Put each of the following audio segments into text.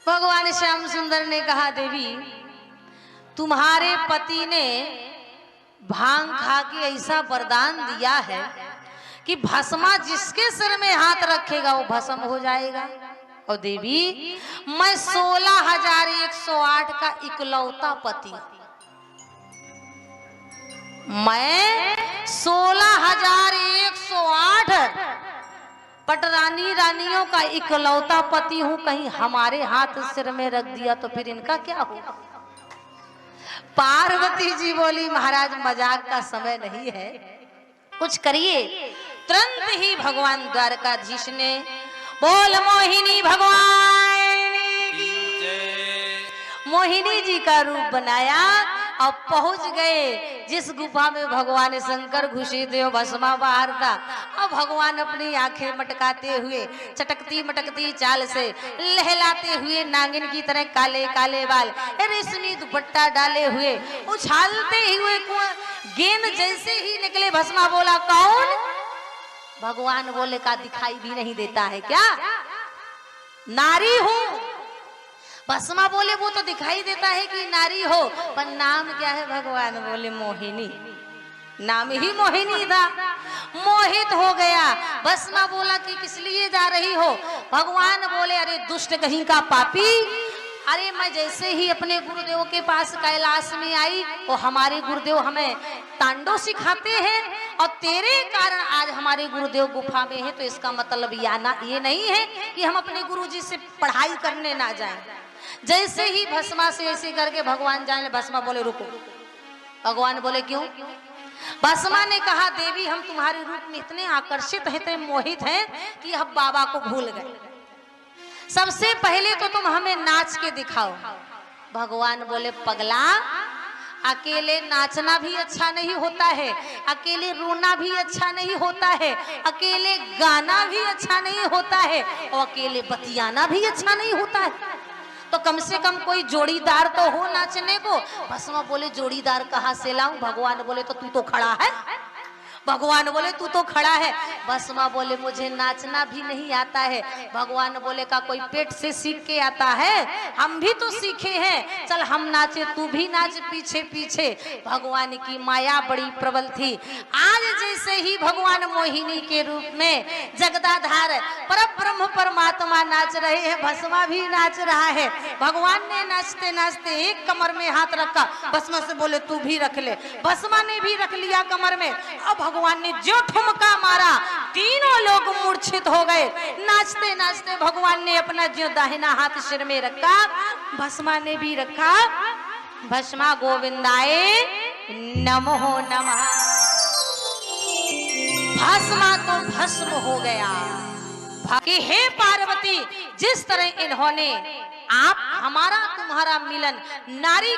भगवान श्याम सुंदर ने कहा, देवी तुम्हारे पति ने भांग खा के ऐसा वरदान दिया है कि भस्मा जिसके सिर में हाथ रखेगा वो भस्म हो जाएगा। और देवी मैं 16,108 का इकलौता पति, मैं 16,108 पटरानी रानियों का इकलौता पति हूं। कहीं हमारे हाथ सिर में रख दिया तो फिर इनका क्या होगा? पार्वती जी बोली, महाराज मजाक का समय नहीं है, कुछ करिए। तुरंत ही भगवान द्वारकाधीश ने बोल मोहिनी भगवान मोहिनी जी का रूप बनाया और पहुंच गए जिस गुफा में भगवान शंकर घुसे थे, भस्मा बाहर था। अब भगवान अपनी आंखें मटकाते हुए, चटकती मटकती चाल से, लहलाते हुए नागिन की तरह काले काले बाल, रेशमी दुपट्टा डाले हुए, उछालते हुए गेंद जैसे ही निकले। भस्मा बोला, कौन? भगवान बोले, का दिखाई भी नहीं देता है क्या? नारी हूं। भस्मा बोले, वो तो दिखाई देता है कि नारी हो, पर नाम क्या है? भगवान बोले, मोहिनी। नाम ही मोहिनी था। मोहित हो गया। भस्मा बोला कि किस लिए जा रही हो? भगवान बोले, अरे दुष्ट कहीं का पापी, अरे मैं जैसे ही अपने गुरुदेव के पास कैलाश में आई, वो हमारे गुरुदेव हमें तांडव सिखाते हैं और तेरे कारण आज हमारे गुरुदेव गुफा में है। तो इसका मतलब ये नहीं है कि हम अपने गुरुजी से पढ़ाई करने ना जाएं। जैसे ही भस्मा से ऐसे करके भगवान जाने, भस्मा बोले रुको। भगवान बोले क्यों? भस्मा ने कहा, देवी हम तुम्हारे रूप में इतने आकर्षित हैं, इतने मोहित हैं कि अब बाबा को भूल गए। सबसे पहले तो तुम हमें नाच के दिखाओ। भगवान बोले, पगला, अकेले नाचना भी अच्छा नहीं होता है, अकेले रोना भी अच्छा नहीं होता है, अकेले गाना भी अच्छा नहीं होता है, और अकेले बतियाना भी अच्छा नहीं होता है। तो कम से कम कोई जोड़ीदार तो हो नाचने को। भस्मा बोले, जोड़ीदार कहाँ से लाऊं? भगवान बोले, तो तू तो खड़ा है। भगवान बोले, तू तो खड़ा है। भस्मा बोले, मुझे नाचना भी नहीं आता है। भगवान बोले, का कोई पेट से सीख के आता है? हम भी तो सीखे हैं, चल हम नाचे, तू भी नाच पीछे पीछे। भगवान की माया बड़ी प्रबल थी। आज जैसे ही भगवान मोहिनी के रूप में जगदाधार परब्रह्म परमात्मा नाच रहे हैं, भस्मा भी नाच रहा है। भगवान ने नाचते नाचते एक कमर में हाथ रखा, भस्मा से बोले, तू भी रख ले। भस्मा ने भी रख लिया कमर में। अब भगवान ने जो ठुमका मारा, तीनों लोग मूर्छित हो गए। नाचते नाचते भगवान ने अपना जो दाहिना हाथ सिर में रखा, भस्मा ने भी रखा। भस्मा गोविंदाय नमो नमः। भस्मा तो भस्म हो गया कि हे पार्वती, जिस तरह इन्होंने आप हमारा तुम्हारा मिलन नारी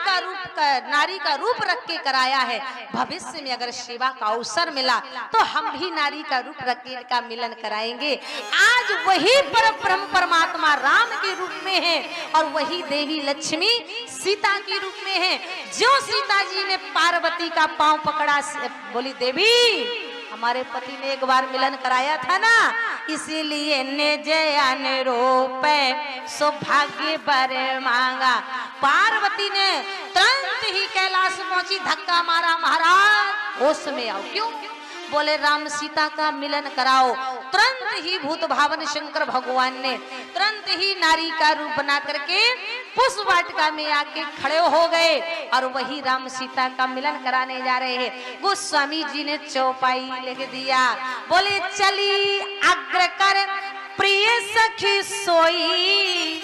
का रूप रख के कराया है, भविष्य में अगर सेवा का अवसर मिला तो हम भी नारी का रूप रख के का मिलन कराएंगे। आज वही परब्रह्म परमात्मा राम के रूप में है और वही देवी लक्ष्मी सीता के रूप में है। जो सीता जी ने पार्वती का पांव पकड़ा, बोली, देवी हमारे पति ने एक बार मिलन कराया था ना, इसीलिए ने जया ने रोपे सौभाग्य बर मांगा। पार्वती ने तुरंत ही कैलाश पहुंची, धक्का मारा, महाराज होश में आओ। क्यों? बोले, राम सीता का मिलन कराओ। तुरंत ही भूत भावन शंकर भगवान ने तुरंत ही नारी का रूप बना करके पुष्प वाटिका में आके खड़े हो गए और वही राम सीता का मिलन कराने जा रहे हैं। गोस्वामी जी ने चौपाई लिख दिया, बोले, चली अग्र कर प्रिय सखी सोई,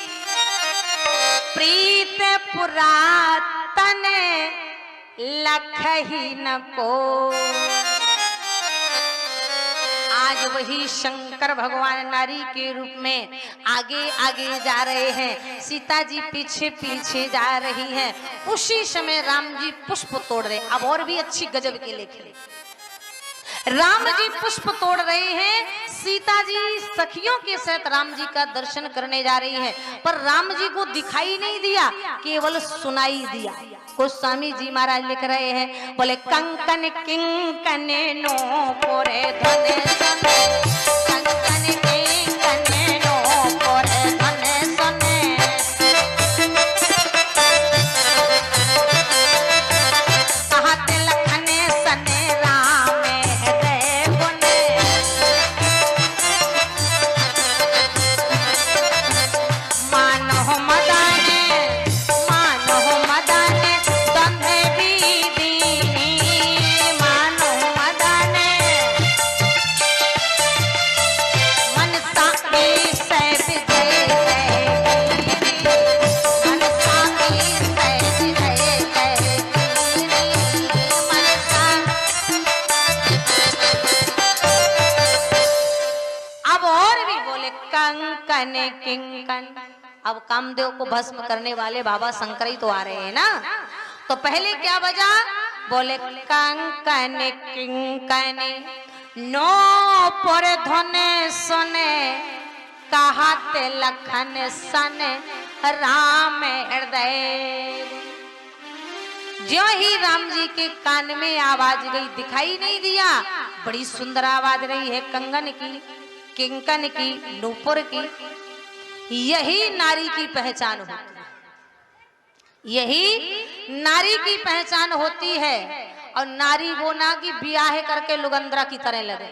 प्रीत पुरातन लख ही न को। आज वही शंकर भगवान नारी के रूप में आगे आगे जा रहे हैं, सीता जी पीछे पीछे जा रही हैं। उसी समय राम जी पुष्प तोड़ रहे। अब और भी अच्छी गजब के लेखे, राम जी पुष्प तोड़ रहे हैं, सीता जी सखियों के साथ राम जी का दर्शन करने जा रही हैं, पर राम जी को दिखाई नहीं दिया, केवल सुनाई दिया। गोस्वामी जी महाराज लिख रहे हैं, बोले, कंकन किंकन नो पोरे धने सने, कंकन किंकन नो पोरे धने सने। अब कामदेव को भस्म करने वाले बाबा शंकर ही तो आ रहे हैं ना। तो पहले क्या बजा, बोले कंकन किंकन नो पर धने सने कहते लखन सन राम हृदय। जो ही राम जी के कान में आवाज गई, दिखाई नहीं दिया, बड़ी सुंदर आवाज रही है कंगन की, किंकन की, नूपुर की। यही नारी की पहचान होती है, यही नारी की पहचान होती है। और नारी वो ना कि ब्याह करके लुगंद्रा की तरह लगे,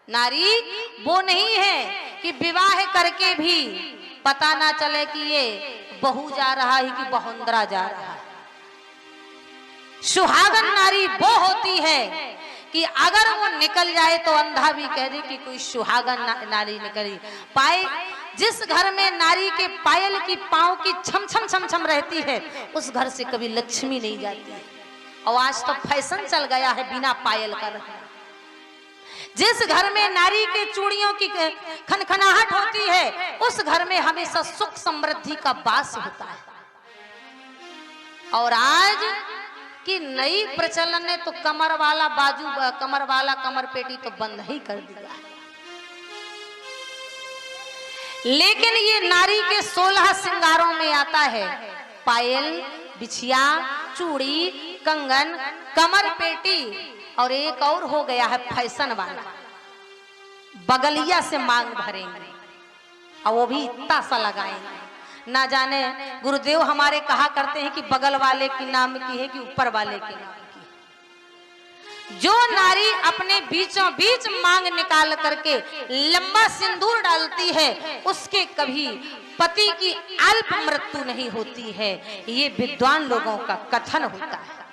नारी वो नहीं है कि विवाह करके भी पता ना चले कि ये बहू जा रहा है कि बहुंदरा जा रहा है। सुहागन नारी वो होती है कि अगर वो निकल जाए तो अंधा भी कह दे कि कोई सुहागन नारी निकली। पाए जिस घर में नारी के पायल की पांव की छम छम छम छम रहती है, उस घर से कभी लक्ष्मी नहीं जाती है। और आज तो फैशन चल गया है बिना पायल का रहना। जिस घर में नारी के चूड़ियों की खनखनाहट होती है, उस घर में हमेशा सुख समृद्धि का वास होता है। और आज की नई प्रचलन ने तो कमर वाला बाजू, कमर वाला कमर पेटी तो बंद ही कर दिया। लेकिन ये नारी के 16 श्रृंगारों में आता है पायल, बिछिया, चूड़ी, कंगन, कमर पेटी, और एक और हो गया है फैशन वाला, बगलिया से मांग भरेंगे और वो भी इतना सा लगाएंगे। ना जाने गुरुदेव हमारे कहा करते हैं कि बगल वाले की नाम की है कि ऊपर वाले की नाम की। जो नारी अपने बीचों बीच मांग निकाल करके लंबा सिंदूर डालती है, उसके कभी पति की अल्प मृत्यु नहीं होती है। ये विद्वान लोगों का कथन होता है।